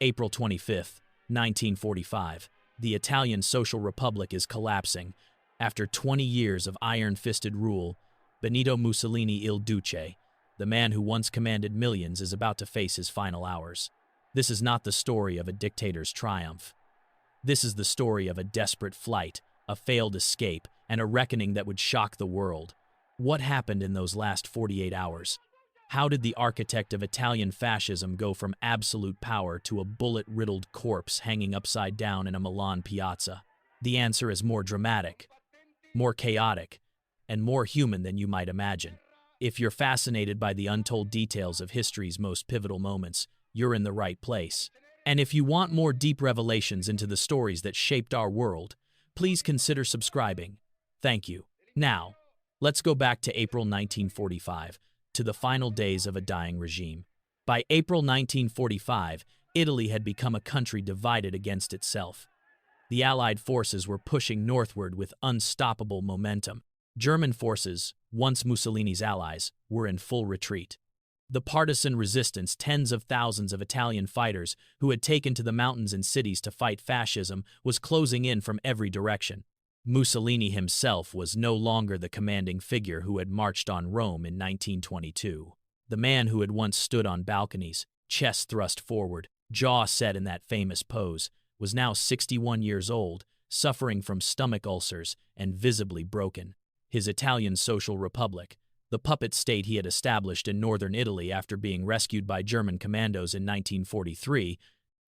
April 25th, 1945. The Italian Social Republic is collapsing. After 20 years of iron-fisted rule, Benito Mussolini Il Duce, the man who once commanded millions, is about to face his final hours. This is not the story of a dictator's triumph. This is the story of a desperate flight, a failed escape, and a reckoning that would shock the world. What happened in those last 48 hours? How did the architect of Italian fascism go from absolute power to a bullet-riddled corpse hanging upside down in a Milan piazza? The answer is more dramatic, more chaotic, and more human than you might imagine. If you're fascinated by the untold details of history's most pivotal moments, you're in the right place. And if you want more deep revelations into the stories that shaped our world, please consider subscribing. Thank you. Now, let's go back to April 1945, to the final days of a dying regime. By April 1945, Italy had become a country divided against itself. The Allied forces were pushing northward with unstoppable momentum. German forces, once Mussolini's allies, were in full retreat. The partisan resistance, tens of thousands of Italian fighters who had taken to the mountains and cities to fight fascism, was closing in from every direction. Mussolini himself was no longer the commanding figure who had marched on Rome in 1922. The man who had once stood on balconies, chest thrust forward, jaw set in that famous pose, was now 61 years old, suffering from stomach ulcers and visibly broken. His Italian Social Republic, the puppet state he had established in northern Italy after being rescued by German commandos in 1943,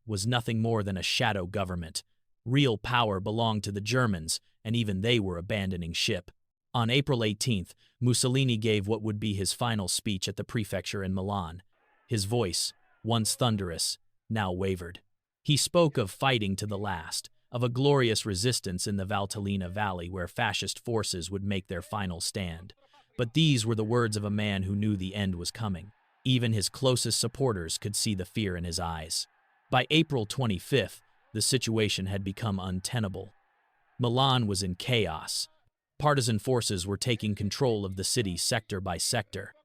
was nothing more than a shadow government. Real power belonged to the Germans, and even they were abandoning ship. On April 18th, Mussolini gave what would be his final speech at the prefecture in Milan. His voice, once thunderous, now wavered. He spoke of fighting to the last, of a glorious resistance in the Valtellina Valley where fascist forces would make their final stand. But these were the words of a man who knew the end was coming. Even his closest supporters could see the fear in his eyes. By April 25th, the situation had become untenable. Milan was in chaos. Partisan forces were taking control of the city sector by sector.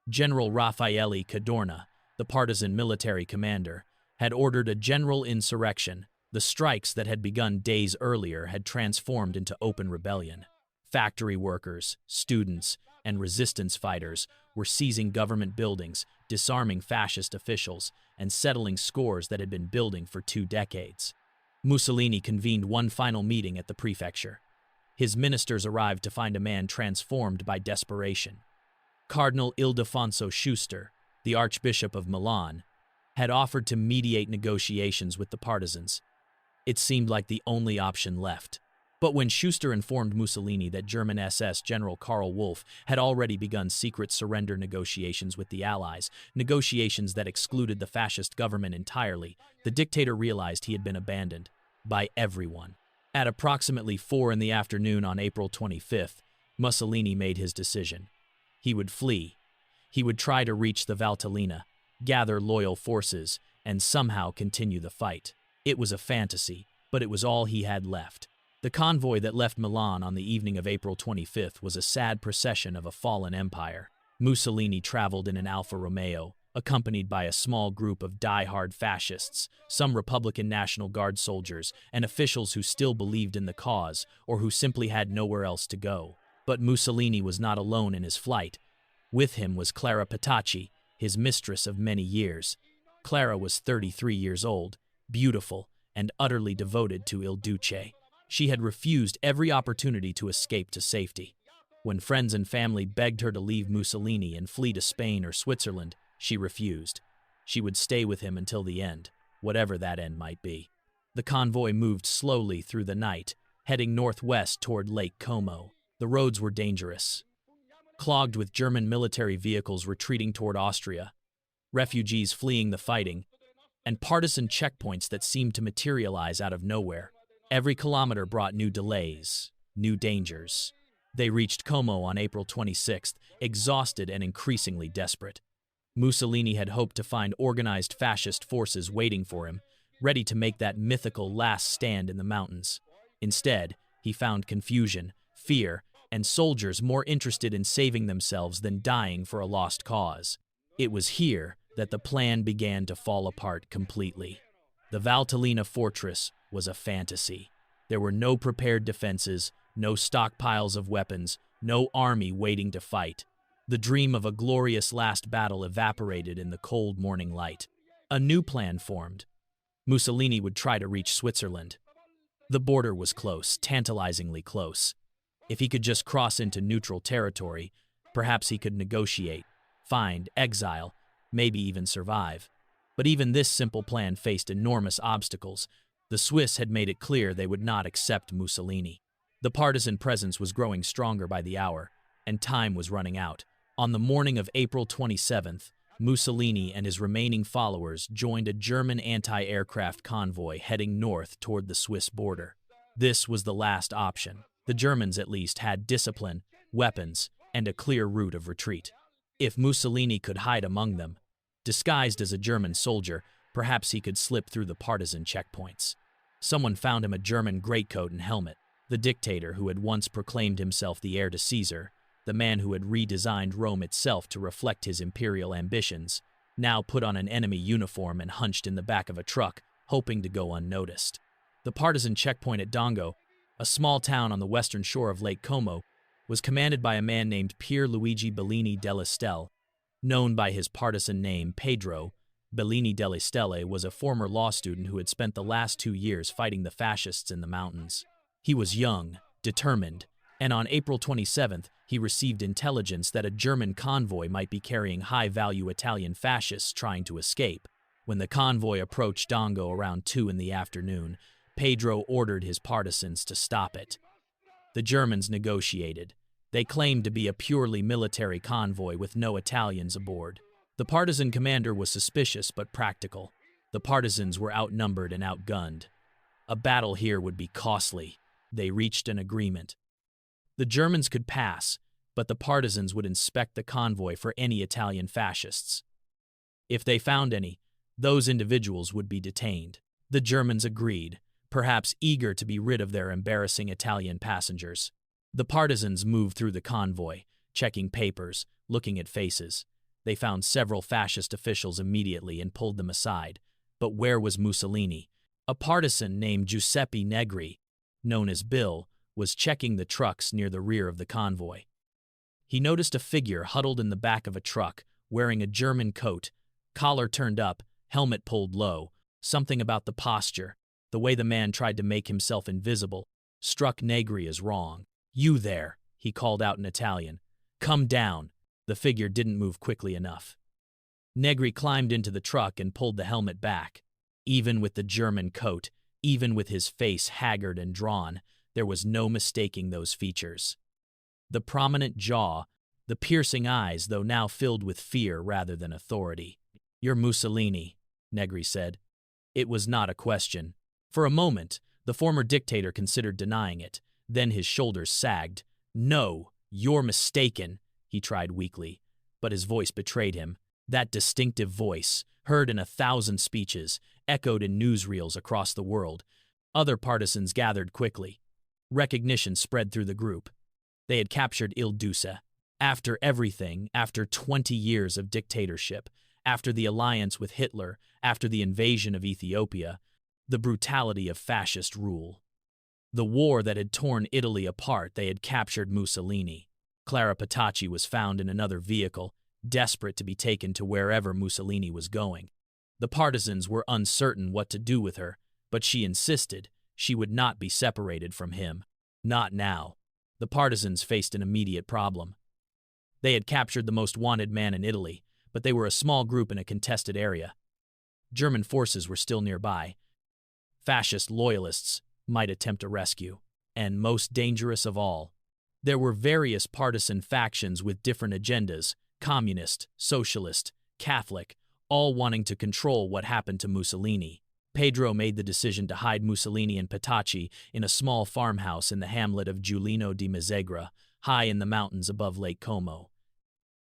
General Raffaele Cadorna, the partisan military commander, had ordered a general insurrection. The strikes that had begun days earlier had transformed into open rebellion. Factory workers, students, and resistance fighters were seizing government buildings, disarming fascist officials, and settling scores that had been building for 2 decades. Mussolini convened one final meeting at the prefecture. His ministers arrived to find a man transformed by desperation. Cardinal Ildefonso Schuster, the Archbishop of Milan, had offered to mediate negotiations with the partisans. It seemed like the only option left. But when Schuster informed Mussolini that German SS General Karl Wolff had already begun secret surrender negotiations with the Allies, negotiations that excluded the fascist government entirely, the dictator realized he had been abandoned by everyone. At approximately 4 in the afternoon on April 25th, Mussolini made his decision. He would flee. He would try to reach the Valtellina, gather loyal forces, and somehow continue the fight. It was a fantasy, but it was all he had left. The convoy that left Milan on the evening of April 25th was a sad procession of a fallen empire. Mussolini traveled in an Alfa Romeo, accompanied by a small group of die-hard fascists, some Republican National Guard soldiers, and officials who still believed in the cause or who simply had nowhere else to go. But Mussolini was not alone in his flight. With him was Clara Petacci, his mistress of many years. Clara was 33 years old, beautiful, and utterly devoted to Il Duce. She had refused every opportunity to escape to safety. When friends and family begged her to leave Mussolini and flee to Spain or Switzerland, she refused. She would stay with him until the end, whatever that end might be. The convoy moved slowly through the night, heading northwest toward Lake Como. The roads were dangerous, clogged with German military vehicles retreating toward Austria, refugees fleeing the fighting, and partisan checkpoints that seemed to materialize out of nowhere. Every kilometer brought new delays, new dangers. They reached Como on April 26th, exhausted and increasingly desperate. Mussolini had hoped to find organized fascist forces waiting for him, ready to make that mythical last stand in the mountains. Instead, he found confusion, fear, and soldiers more interested in saving themselves than dying for a lost cause. It was here that the plan began to fall apart completely. The Valtellina fortress was a fantasy. There were no prepared defenses, no stockpiles of weapons, no army waiting to fight. The dream of a glorious last battle evaporated in the cold morning light. A new plan formed. Mussolini would try to reach Switzerland. The border was close, tantalizingly close. If he could just cross into neutral territory, perhaps he could negotiate, find, exile, maybe even survive. But even this simple plan faced enormous obstacles. The Swiss had made it clear they would not accept Mussolini. The partisan presence was growing stronger by the hour, and time was running out. On the morning of April 27th, Mussolini and his remaining followers joined a German anti-aircraft convoy heading north toward the Swiss border. This was the last option. The Germans, at least, had discipline, weapons, and a clear route of retreat. If Mussolini could hide among them, disguised as a German soldier, perhaps he could slip through the partisan checkpoints. Someone found him a German greatcoat and helmet. The dictator who had once proclaimed himself the heir to Caesar, the man who had redesigned Rome itself to reflect his imperial ambitions, now put on an enemy uniform and hunched in the back of a truck, hoping to go unnoticed. The partisan checkpoint at Dongo, a small town on the western shore of Lake Como, was commanded by a man named Pier Luigi Bellini delle Stelle. Known by his partisan name, Pedro, Bellini delle Stelle was a former law student who had spent the last 2 years fighting the fascists in the mountains. He was young, determined, and on April 27th, he received intelligence that a German convoy might be carrying high-value Italian fascists trying to escape. When the convoy approached Dongo around 2 in the afternoon, Pedro ordered his partisans to stop it. The Germans negotiated. They claimed to be a purely military convoy with no Italians aboard. The partisan commander was suspicious but practical. The partisans were outnumbered and outgunned. A battle here would be costly. They reached an agreement. The Germans could pass, but the partisans would inspect the convoy for any Italian fascists. If they found any, those individuals would be detained. The Germans agreed, perhaps eager to be rid of their embarrassing Italian passengers. The partisans moved through the convoy, checking papers, looking at faces. They found several fascist officials immediately and pulled them aside. But where was Mussolini? A partisan named Giuseppe Negri, known as Bill, was checking the trucks near the rear of the convoy. He noticed a figure huddled in the back of a truck, wearing a German coat, collar turned up, helmet pulled low. Something about the posture, the way the man tried to make himself invisible, struck Negri as wrong. "You there," he called out in Italian. "Come down." The figure didn't move quickly enough. Negri climbed into the truck and pulled the helmet back. Even with the German coat, even with his face haggard and drawn, there was no mistaking those features. The prominent jaw, the piercing eyes, though now filled with fear rather than authority. "You're Mussolini," Negri said. It was not a question. For a moment, the former dictator considered denying it. Then his shoulders sagged. "No, you're mistaken," he tried weakly, but his voice betrayed him. That distinctive voice, heard in 1,000 speeches, echoed in newsreels across the world. Other partisans gathered quickly. Recognition spread through the group. They had captured Il Duce. After everything, after 20 years of dictatorship, after the alliance with Hitler, after the invasion of Ethiopia, the brutality of fascist rule. The war that had torn Italy apart, they had captured Mussolini. Clara Petacci was found in another vehicle, desperate to be taken to wherever Mussolini was going. The partisans were uncertain what to do with her, but she insisted she would not be separated from him. Not now. The partisans faced an immediate problem. They had captured the most wanted man in Italy, but they were a small group in a contested area. German forces were still nearby. Fascist loyalists might attempt a rescue. And most dangerous of all, there were various partisan factions with different agendas, communist, socialist, Catholic, all wanting to control what happened to Mussolini. Pedro made the decision to hide Mussolini and Petacci in a small farmhouse in the hamlet of Giulino di Mezzegra, high in the mountains above Lake Como.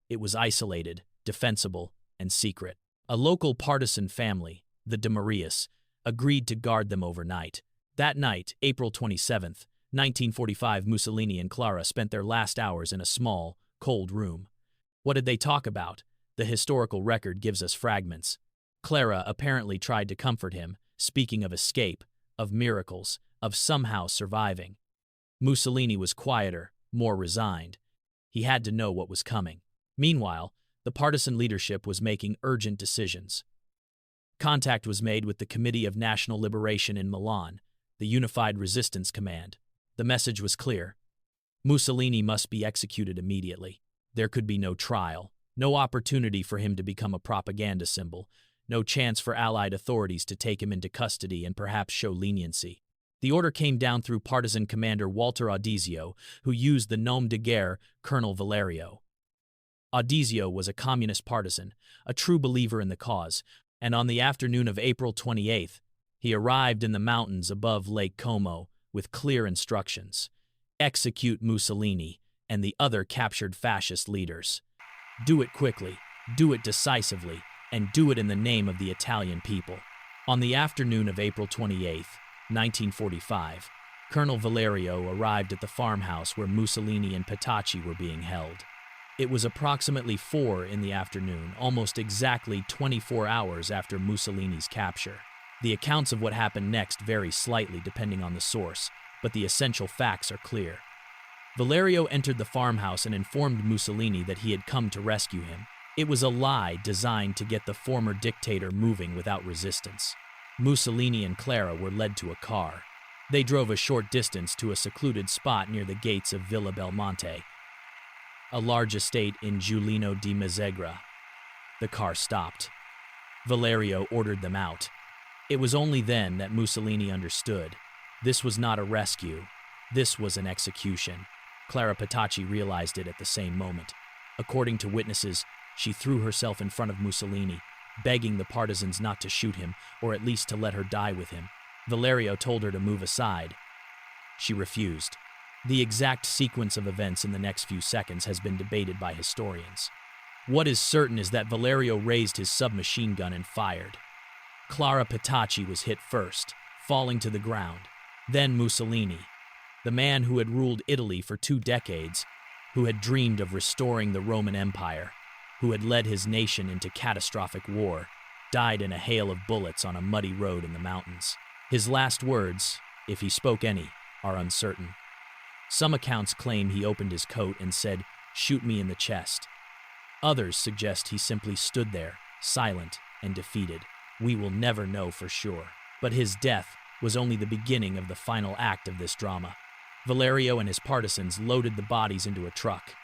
It was isolated, defensible, and secret. A local partisan family, the De Marias, agreed to guard them overnight. That night, April 27th, 1945, Mussolini and Clara spent their last hours in a small, cold room. What did they talk about? The historical record gives us fragments. Clara apparently tried to comfort him, speaking of escape, of miracles, of somehow surviving. Mussolini was quieter, more resigned. He had to know what was coming. Meanwhile, the partisan leadership was making urgent decisions. Contact was made with the Committee of National Liberation in Milan, the Unified Resistance Command. The message was clear. Mussolini must be executed immediately. There could be no trial, no opportunity for him to become a propaganda symbol, no chance for Allied authorities to take him into custody and perhaps show leniency. The order came down through partisan commander Walter Audizio, who used the nom de guerre Colonel Valerio. Audizio was a communist partisan, a true believer in the cause, and on the afternoon of April 28th, he arrived in the mountains above Lake Como with clear instructions: execute Mussolini and the other captured fascist leaders. Do it quickly, do it decisively, and do it in the name of the Italian people. On the afternoon of April 28th, 1945, Colonel Valerio arrived at the farmhouse where Mussolini and Petacci were being held. It was approximately 4 in the afternoon, almost exactly 24 hours after Mussolini's capture. The accounts of what happened next vary slightly depending on the source, but the essential facts are clear. Valerio entered the farmhouse and informed Mussolini that he had come to rescue him. It was a lie designed to get the former dictator moving without resistance. Mussolini and Clara were led to a car. They drove a short distance to a secluded spot near the gates of Villa Belmonte, a large estate in Giulino di Mezzegra. The car stopped. Valerio ordered them out. It was only then that Mussolini understood. This was not a rescue. This was an execution. Clara Petacci realized it at the same moment. According to witnesses, she threw herself in front of Mussolini, begging the partisans not to shoot him, or at least to let her die with him. Valerio told her to move aside. She refused. The exact sequence of events in the next few seconds has been debated by historians. What is certain is that Valerio raised his submachine gun and fired. Clara Petacci was hit first, falling to the ground. Then Mussolini, the man who had ruled Italy for 2 decades, who had dreamed of restoring the Roman Empire, who had led his nation into catastrophic war, died in a hail of bullets on a muddy road in the mountains. His last words, if he spoke any, are uncertain. Some accounts claim he opened his coat and said, "Shoot me in the chest." Others suggest he simply stood there, silent and defeated. We will never know for sure. But his death was only the beginning of the final act of this drama. Valerio and his partisans loaded the bodies into a truck.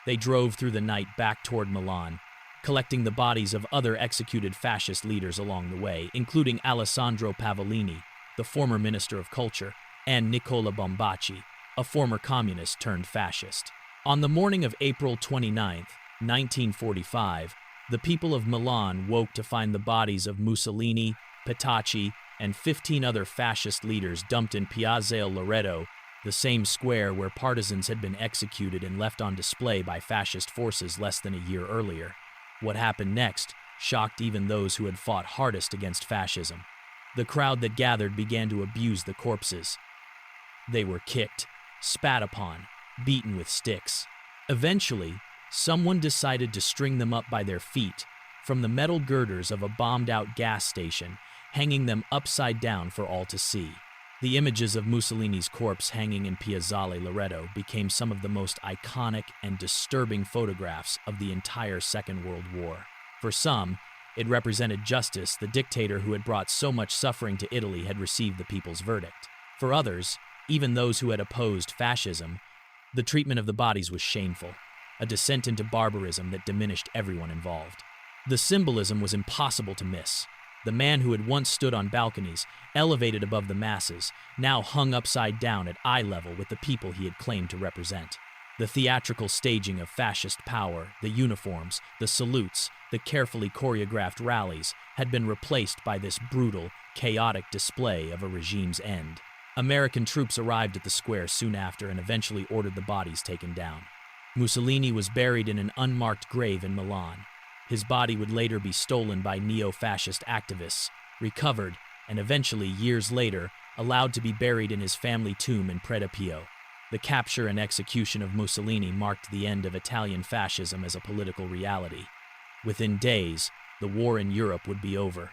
They drove through the night back toward Milan, collecting the bodies of other executed fascist leaders along the way, including Alessandro Pavellini, the former Minister of Culture, and Nicola Bombacci, a former communist turned fascist. On the morning of April 29, 1945, the people of Milan woke to find the bodies of Mussolini, Petacci, and 15 other fascist leaders dumped in Piazzale Loreto, the same square where partisans had been executed and left on display by fascist forces less than a year earlier. What happened next shocked even those who had fought hardest against fascism. The crowd that gathered began to abuse the corpses. They were kicked, spat upon, beaten with sticks. Eventually, someone decided to string them up by their feet from the metal girders of a bombed-out gas station, hanging them upside down for all to see. The images of Mussolini's corpse hanging in Piazzale Loreto became some of the most iconic and disturbing photographs of the entire Second World War. For some, it represented justice. The dictator who had brought so much suffering to Italy had received the people's verdict. For others, even those who had opposed fascism, the treatment of the bodies was shameful, a descent into barbarism that diminished everyone involved. The symbolism was impossible to miss. The man who had once stood on balconies, elevated above the masses, now hung upside down at eye level with the people he had claimed to represent. The theatrical staging of fascist power, the uniforms, the salutes, the carefully choreographed rallies had been replaced by this brutal, chaotic display of a regime's end. American troops arrived at the square soon after and eventually ordered the bodies taken down. Mussolini was buried in an unmarked grave in Milan. His body would later be stolen by neo-fascist activists, recovered, and eventually, years later, allowed to be buried in his family tomb in Preda Pio. The capture and execution of Mussolini marked the end of Italian fascism as a political reality. Within days, the war in Europe would be over.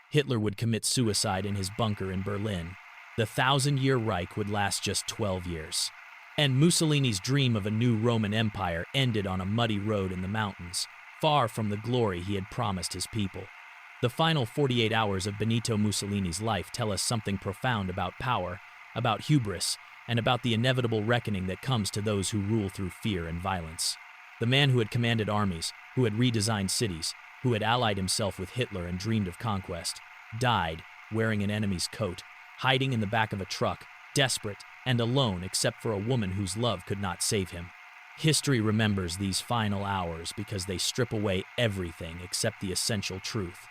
Hitler would commit suicide in his bunker in Berlin. The 1,000-year Reich would last just 12 years. And Mussolini's dream of a new Roman Empire ended on a muddy road in the mountains, far from the glory he had promised his people. The final 48 hours of Benito Mussolini's life tell us something profound about power, about hubris, and about the inevitable reckoning that comes to those who rule through fear and violence. The man who had commanded armies, who had redesigned cities, who had allied himself with Hitler and dreamed of conquest, died wearing an enemy's coat, hiding in the back of a truck, desperate and alone except for a woman whose love could not save him. History remembers these final hours because they strip away everything except the essential truth.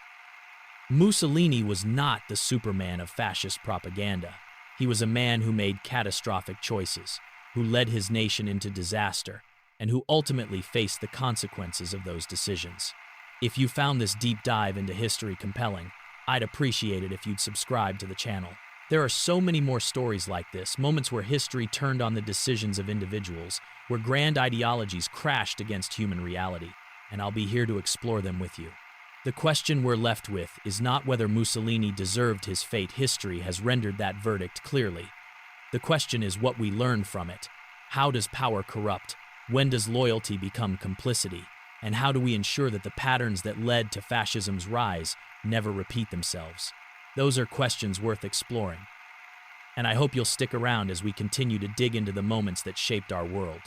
Mussolini was not the Superman of fascist propaganda. He was a man who made catastrophic choices, who led his nation into disaster, and who ultimately faced the consequences of those decisions. If you found this deep dive into history compelling, I'd appreciate it if you'd subscribe to the channel. There are so many more stories like this, moments where history turned on the decisions of individuals, where grand ideologies crashed against human reality, and I'll be here to explore them with you. The question we're left with is not whether Mussolini deserved his fate. History has rendered that verdict clearly. The question is what we learn from it. How does power corrupt? When does loyalty become complicity? And how do we ensure that the patterns that led to fascism's rise never repeat themselves? Those are questions worth exploring. And I hope you'll stick around as we continue to dig into the moments that shaped our world.